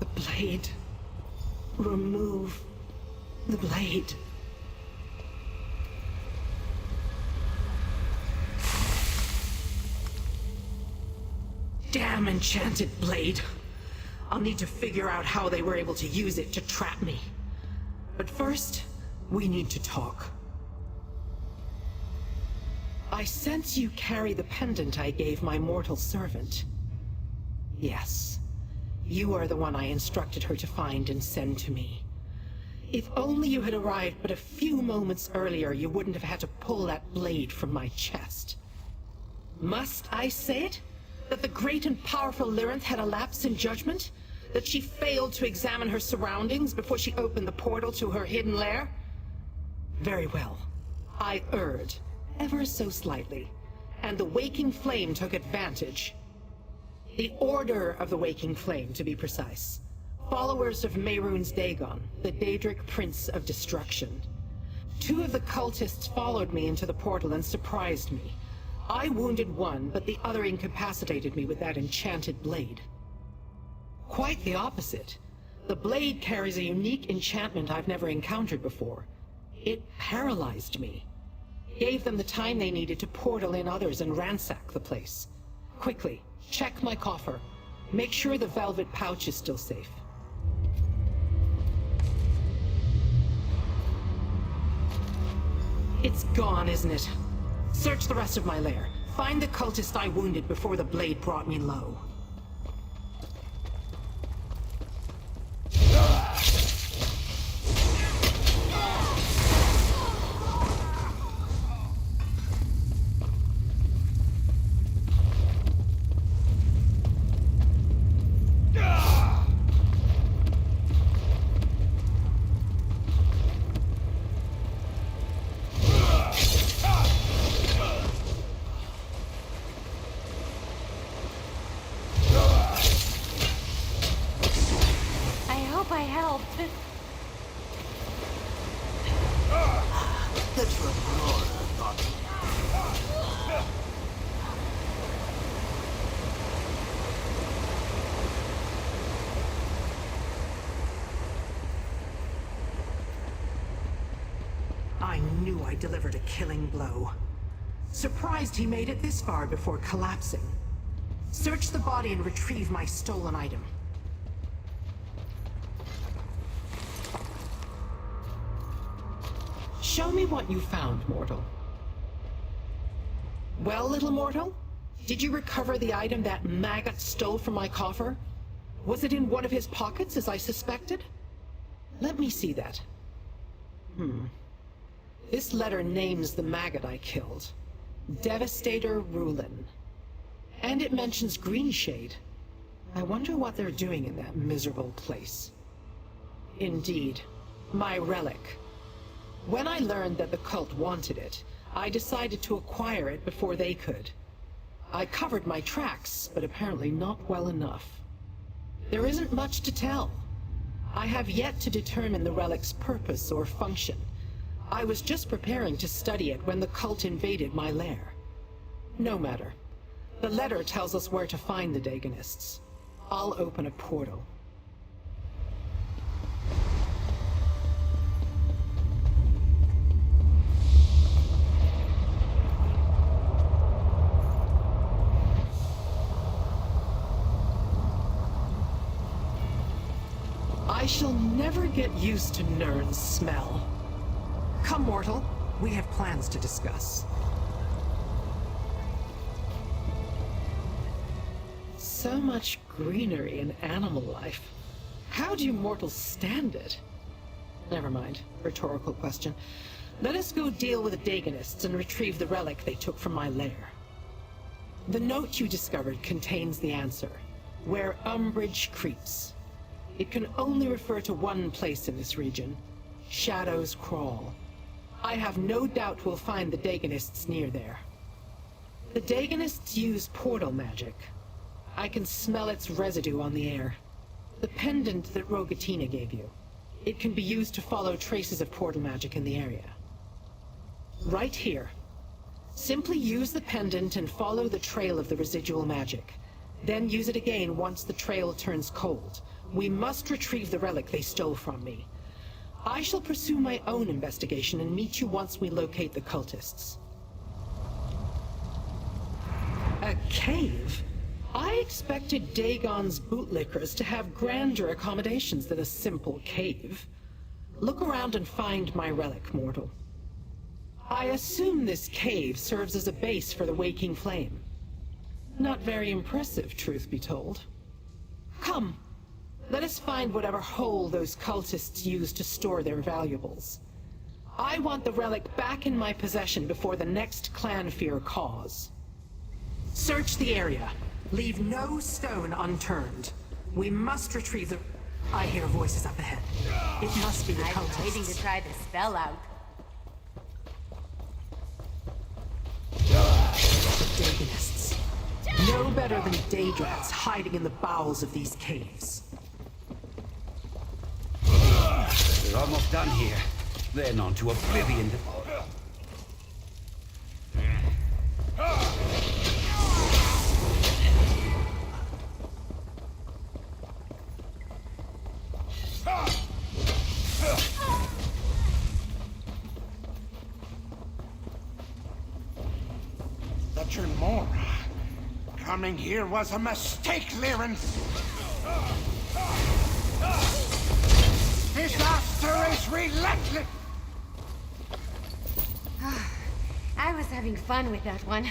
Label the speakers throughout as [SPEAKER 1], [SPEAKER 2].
[SPEAKER 1] The blade. Remove the blade. Damn enchanted blade. I'll need to figure out how they were able to use it to trap me. But first, we need to talk. I sense you carry the pendant I gave my mortal servant. Yes, you are the one I instructed her to find and send to me. If only you had arrived but a few moments earlier, you wouldn't have had to pull that blade from my chest. Must I say it? That the great and powerful Lyrinth had a lapse in judgment? That she failed to examine her surroundings before she opened the portal to her hidden lair? Very well. I erred, ever so slightly, and the Waking Flame took advantage. The Order of the Waking Flame, to be precise. Followers of Mehrunes Dagon, the Daedric Prince of Destruction. 2 of the cultists followed me into the portal and surprised me. I wounded one, but the other incapacitated me with that enchanted blade. Quite the opposite. The blade carries a unique enchantment I've never encountered before. It paralyzed me. Gave them the time they needed to portal in others and ransack the place. Quickly, check my coffer. Make sure the velvet pouch is still safe. It's gone, isn't it? Search the rest of my lair. Find the cultist I wounded before the blade brought me low. I knew I delivered a killing blow. Surprised he made it this far before collapsing. Search the body and retrieve my stolen item. Show me what you found, mortal. Well, little mortal? Did you recover the item that maggot stole from my coffer? Was it in one of his pockets, as I suspected? Let me see that. This letter names the maggot I killed. Devastator Rulin. And it mentions Greenshade. I wonder what they're doing in that miserable place. Indeed, my relic. When I learned that the cult wanted it, I decided to acquire it before they could. I covered my tracks, but apparently not well enough. There isn't much to tell. I have yet to determine the relic's purpose or function. I was just preparing to study it when the cult invaded my lair. No matter. The letter tells us where to find the Dagonists. I'll open a portal. I shall never get used to Nirn's smell. Come, mortal. We have plans to discuss. So much greenery and animal life. How do you mortals stand it? Never mind. Rhetorical question. Let us go deal with the Dagonists and retrieve the relic they took from my lair. The note you discovered contains the answer. Where umbrage creeps. It can only refer to one place in this region. Shadows Crawl. I have no doubt we'll find the Dagonists near there. The Dagonists use portal magic. I can smell its residue on the air. The pendant that Rogatina gave you. It can be used to follow traces of portal magic in the area. Right here. Simply use the pendant and follow the trail of the residual magic. Then use it again once the trail turns cold. We must retrieve the relic they stole from me. I shall pursue my own investigation and meet you once we locate the cultists. A cave? I expected Dagon's bootlickers to have grander accommodations than a simple cave. Look around and find my relic, mortal. I assume this cave serves as a base for the Waking Flame. Not very impressive, truth be told. Come, let us find whatever hole those cultists used to store their valuables. I want the relic back in my possession before the next clan fear cause. Search the area. Leave no stone unturned. We must retrieve the... I hear voices up ahead. It must be the cultists.
[SPEAKER 2] I'm waiting to try the spell out.
[SPEAKER 1] The Daganists. No better than Daedrats hiding in the bowels of these caves.
[SPEAKER 3] We're almost done here. Then on to Oblivion.
[SPEAKER 4] The Tremora. Coming here was a mistake, Liren. Disaster is relentless!
[SPEAKER 2] I was having fun with that one.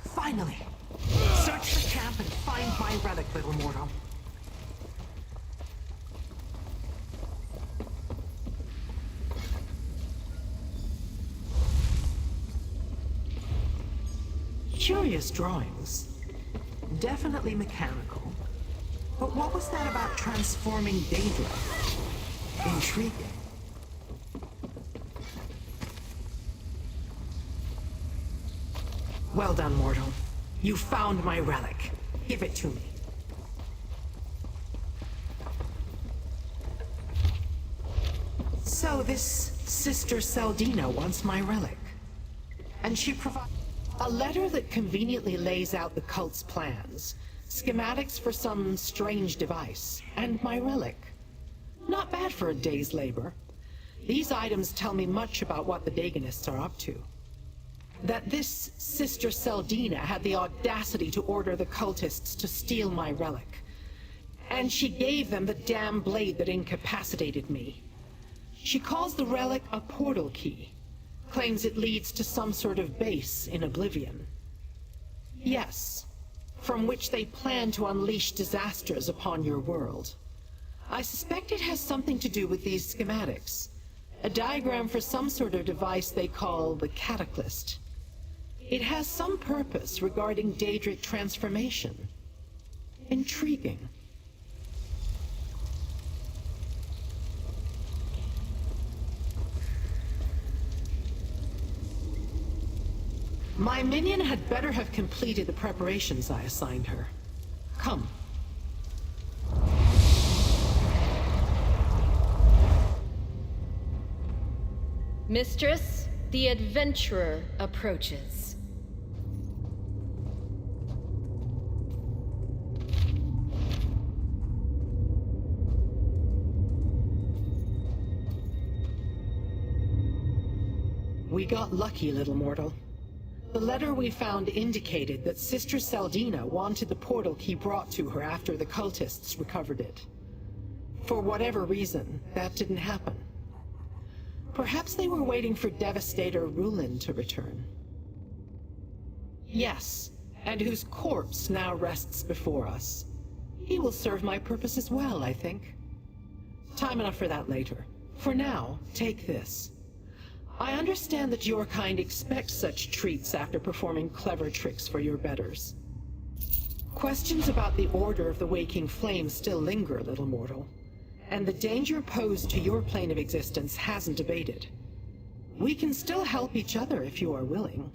[SPEAKER 1] Finally! Search the camp and find my relic, little mortal. Curious drawings. Definitely mechanical. But what was that about transforming Daedra? Intriguing. Well done, mortal. You found my relic. Give it to me. So this Sister Seldina wants my relic. And she provides a letter that conveniently lays out the cult's plans, schematics for some strange device, and my relic. Not bad for a day's labor. These items tell me much about what the Daganists are up to. That this Sister Seldina had the audacity to order the cultists to steal my relic. And she gave them the damn blade that incapacitated me. She calls the relic a portal key. Claims it leads to some sort of base in Oblivion. Yes, from which they plan to unleash disasters upon your world. I suspect it has something to do with these schematics. A diagram for some sort of device they call the Cataclysm. It has some purpose regarding Daedric transformation. Intriguing. My minion had better have completed the preparations I assigned her. Come.
[SPEAKER 5] Mistress, the adventurer approaches.
[SPEAKER 1] We got lucky, little mortal. The letter we found indicated that Sister Seldina wanted the portal key brought to her after the cultists recovered it. For whatever reason, that didn't happen. Perhaps they were waiting for Devastator Rulin to return. Yes, and whose corpse now rests before us. He will serve my purpose as well, I think. Time enough for that later. For now, take this. I understand that your kind expect such treats after performing clever tricks for your betters. Questions about the Order of the Waking Flame still linger, little mortal, and the danger posed to your plane of existence hasn't abated. We can still help each other if you are willing.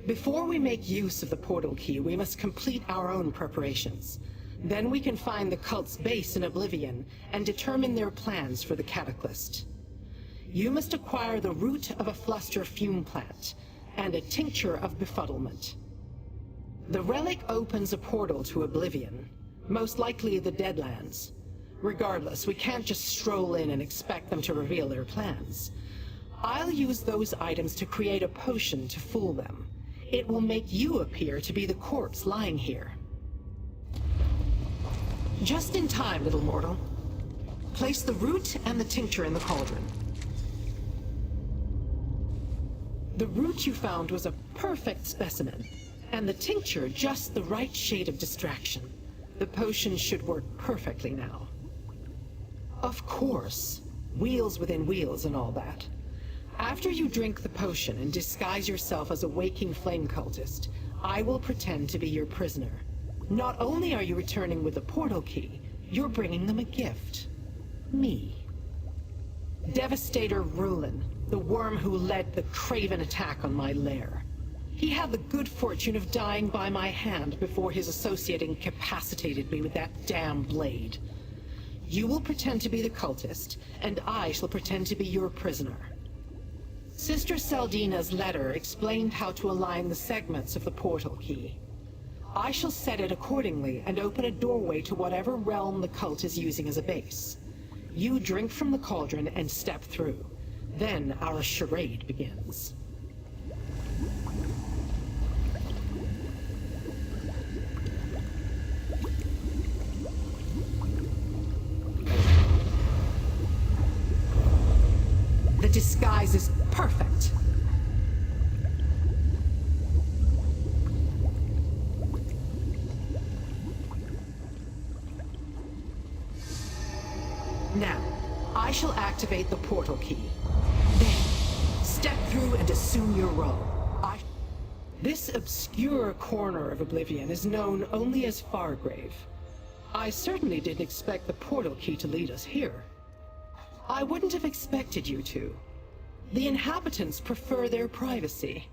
[SPEAKER 1] Before we make use of the portal key, we must complete our own preparations. Then we can find the cult's base in Oblivion and determine their plans for the Cataclysm. You must acquire the root of a fluster fume plant and a tincture of befuddlement. The relic opens a portal to Oblivion, most likely the Deadlands. Regardless, we can't just stroll in and expect them to reveal their plans. I'll use those items to create a potion to fool them. It will make you appear to be the corpse lying here. Just in time, little mortal. Place the root and the tincture in the cauldron. The root you found was a perfect specimen, and the tincture just the right shade of distraction. The potion should work perfectly now. Of course, wheels within wheels and all that. After you drink the potion and disguise yourself as a waking flame cultist, I will pretend to be your prisoner. Not only are you returning with the portal key, you're bringing them a gift. Me. Devastator Rulin, the worm who led the craven attack on my lair. He had the good fortune of dying by my hand before his associate incapacitated me with that damn blade. You will pretend to be the cultist, and I shall pretend to be your prisoner. Sister Seldina's letter explained how to align the segments of the portal key. I shall set it accordingly and open a doorway to whatever realm the cult is using as a base. You drink from the cauldron and step through. Then our charade begins. The disguise is perfect. Now, I shall activate the portal key. Then, step through and assume your role. This obscure corner of Oblivion is known only as Fargrave. I certainly didn't expect the portal key to lead us here. I wouldn't have expected you to. The inhabitants prefer their privacy.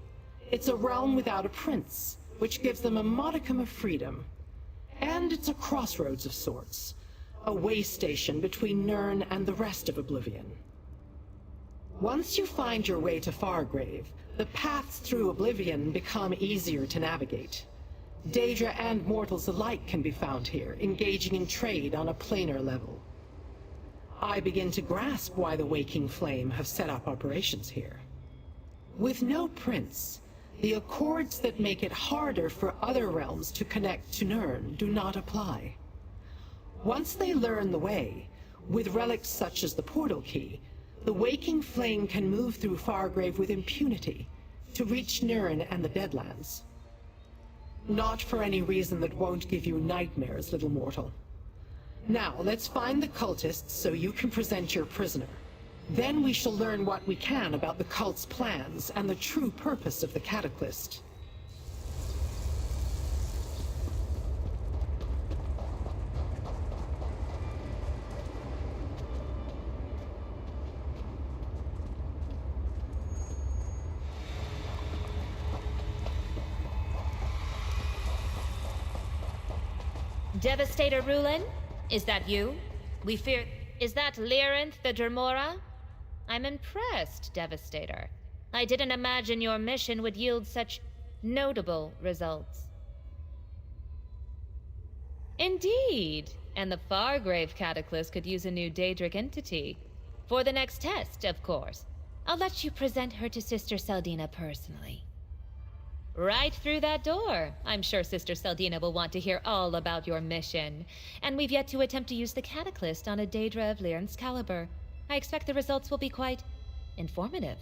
[SPEAKER 1] It's a realm without a prince, which gives them a modicum of freedom. And it's a crossroads of sorts. A way station between Nirn and the rest of Oblivion. Once you find your way to Fargrave, the paths through Oblivion become easier to navigate. Daedra and mortals alike can be found here, engaging in trade on a planar level. I begin to grasp why the Waking Flame have set up operations here. With no prince, the accords that make it harder for other realms to connect to Nirn do not apply. Once they learn the way, with relics such as the portal key, the Waking Flame can move through Fargrave with impunity to reach Nirn and the Deadlands. Not for any reason that won't give you nightmares, little mortal. Now, let's find the cultists so you can present your prisoner. Then we shall learn what we can about the cult's plans and the true purpose of the Cataclysm.
[SPEAKER 5] Devastator Rulin? Is that you? We fear... Is that Lyrinth the Dermora? I'm impressed, Devastator. I didn't imagine your mission would yield such notable results. Indeed. And the Fargrave Cataclysm could use a new Daedric entity. For the next test, of course. I'll let you present her to Sister Seldina personally. Right through that door. I'm sure Sister Seldina will want to hear all about your mission. And we've yet to attempt to use the Cataclysm on a Daedra of Lyrinth's caliber. I expect the results will be quite informative.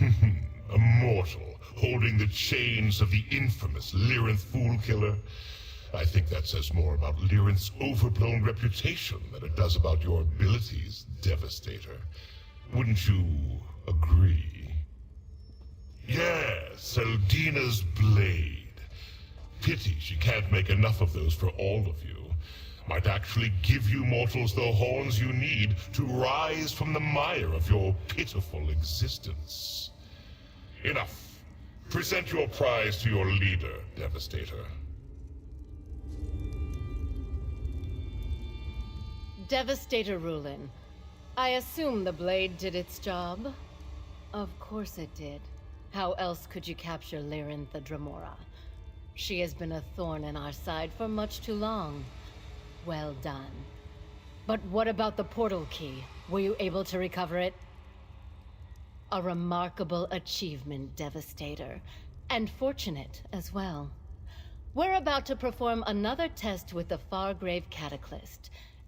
[SPEAKER 6] A mortal holding the chains of the infamous Lyrinth Foolkiller. I think that says more about Lyrinth's overblown reputation than it does about your abilities, Devastator. Wouldn't you agree? Yes, Seldina's blade. Pity she can't make enough of those for all of you. might actually give you mortals the horns you need to rise from the mire of your pitiful existence. Enough. Present your prize to your leader, Devastator.
[SPEAKER 2] Devastator Rulin. I assume the blade did its job? Of course it did. How else could you capture Lyrin the Dremora? She has been a thorn in our side for much too long. Well done. But what about the portal key? Were you able to recover it? A remarkable achievement, Devastator. And fortunate as well. We're about to perform another test with the Fargrave Cataclysm,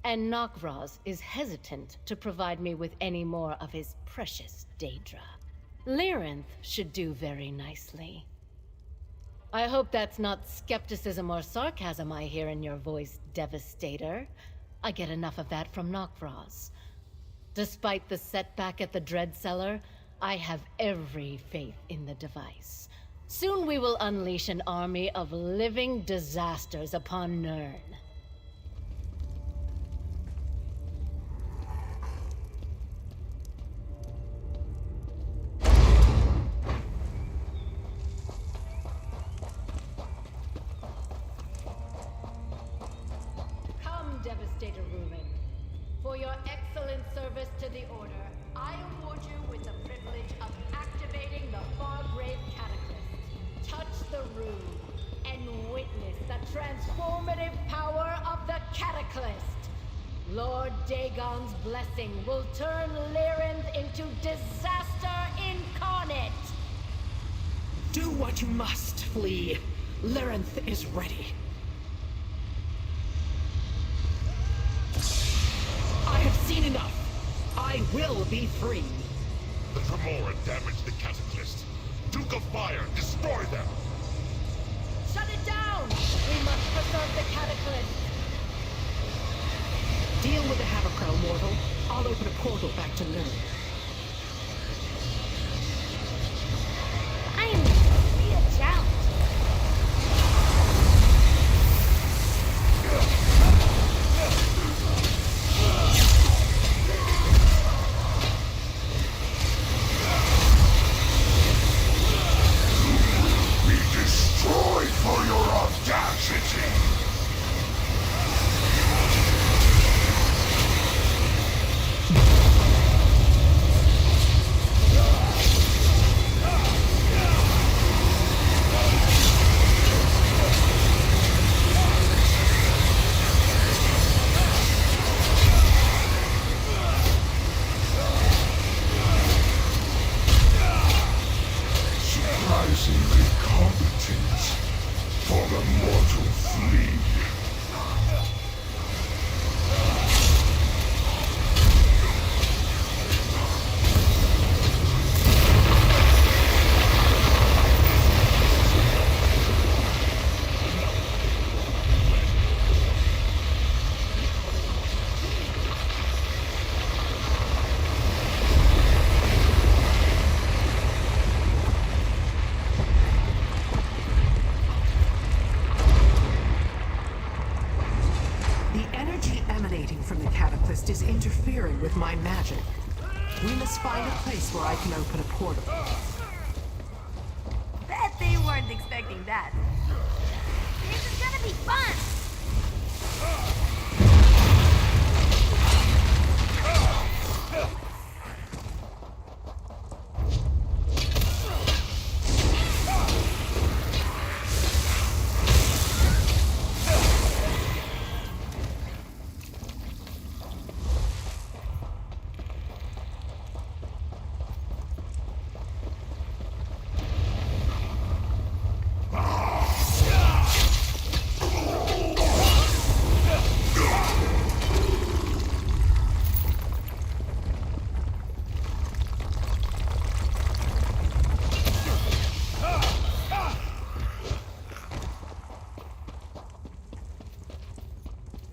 [SPEAKER 2] and Nokvraz is hesitant to provide me with any more of his precious Daedra. Lyrinth should do very nicely. I hope that's not skepticism or sarcasm I hear in your voice, Devastator. I get enough of that from Nokvraz. Despite the setback at the Dread Cellar, I have every faith in the device. Soon we will unleash an army of living disasters upon Nirn. Come, Devastator Rulin. For your excellent service to the Order, I award you with the privilege of activating the Fargrave Cataclysm. Touch the rune and witness the transformative power of the Cataclysm. Lord Dagon's blessing will turn Lyrinth into disaster incarnate.
[SPEAKER 1] Do what you must, Flea. Lyrinth is ready. I have seen enough. I will be free.
[SPEAKER 6] The Dremora damaged the Cataclysm. Duke of Fire, destroy them!
[SPEAKER 2] Shut it down! We must preserve the Cataclysm.
[SPEAKER 1] Deal with the Havercrow, mortal. I'll open a portal back to Lyrinth.
[SPEAKER 2] I am going to be a challenge.
[SPEAKER 6] Be destroyed for your audacity! Surprisingly competent for the mortal Flea.
[SPEAKER 1] The energy emanating from the Cataclysm is interfering with my magic. We must find a place where I can open a portal.
[SPEAKER 2] Bet they weren't expecting that. This is gonna be fun!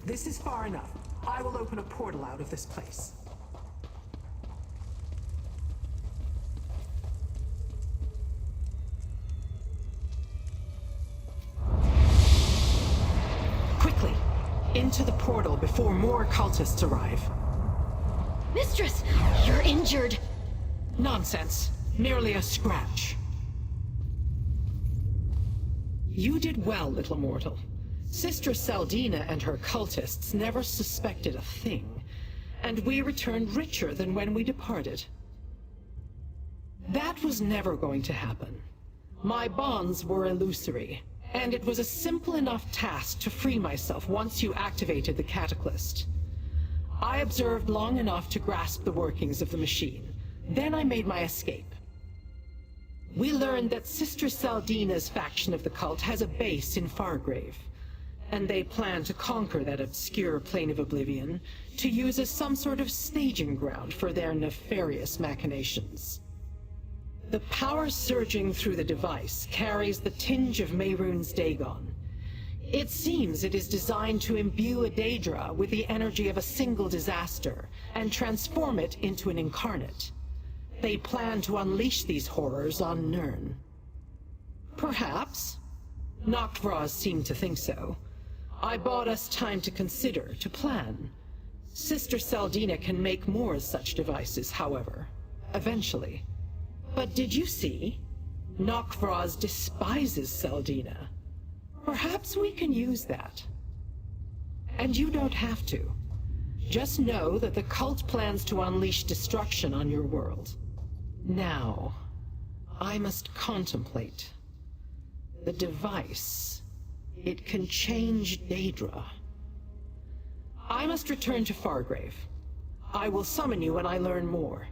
[SPEAKER 1] This is far enough. I will open a portal out of this place. Quickly! into the portal before more cultists arrive.
[SPEAKER 2] Mistress, you're injured.
[SPEAKER 1] Nonsense. Merely a scratch. You did well, little mortal. Sister Saldina and her cultists never suspected a thing, and we returned richer than when we departed. That was never going to happen. My bonds were illusory, and it was a simple enough task to free myself once you activated the Cataclysm. I observed long enough to grasp the workings of the machine. Then I made my escape. We learned that Sister Saldina's faction of the cult has a base in Fargrave, and they plan to conquer that obscure plane of Oblivion to use as some sort of staging ground for their nefarious machinations. The power surging through the device carries the tinge of Mehrunes Dagon. It seems it is designed to imbue a Daedra with the energy of a single disaster and transform it into an incarnate. They plan to unleash these horrors on Nirn. Perhaps. Noctvraz seemed to think so. I bought us time to consider, to plan. Sister Saldina can make more such devices, however. Eventually. But did you see? Noctvraz despises Saldina. Perhaps we can use that. And you don't have to. Just know that the cult plans to unleash destruction on your world. Now, I must contemplate. The device. It can change Daedra. I must return to Fargrave. I will summon you when I learn more.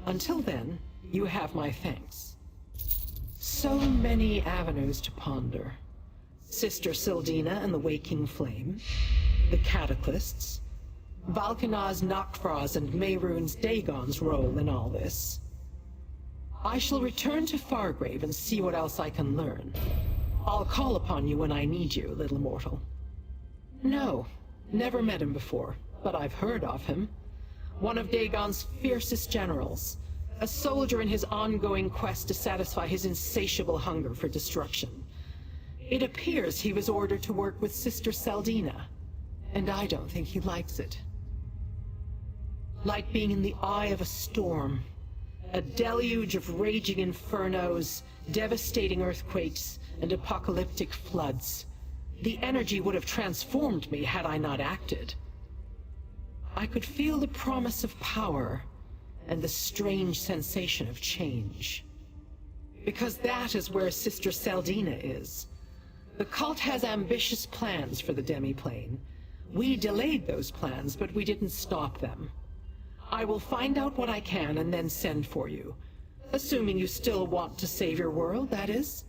[SPEAKER 1] Until then, you have my thanks. So many avenues to ponder. Sister Sildina and the Waking Flame, the Cataclysts, Valkanaz, Noctvraz, and Mehrunes Dagon's role in all this. I shall return to Fargrave and see what else I can learn. I'll call upon you when I need you, little mortal. No, never met him before, but I've heard of him. One of Dagon's fiercest generals. A soldier in his ongoing quest to satisfy his insatiable hunger for destruction. It appears he was ordered to work with Sister Saldina, and I don't think he likes it. Like being in the eye of a storm. A deluge of raging infernos, devastating earthquakes, and apocalyptic floods. The energy would have transformed me had I not acted. I could feel the promise of power, and the strange sensation of change. Because that is where Sister Saldina is. The cult has ambitious plans for the demiplane. We delayed those plans, but we didn't stop them. I will find out what I can and then send for you. Assuming you still want to save your world, that is.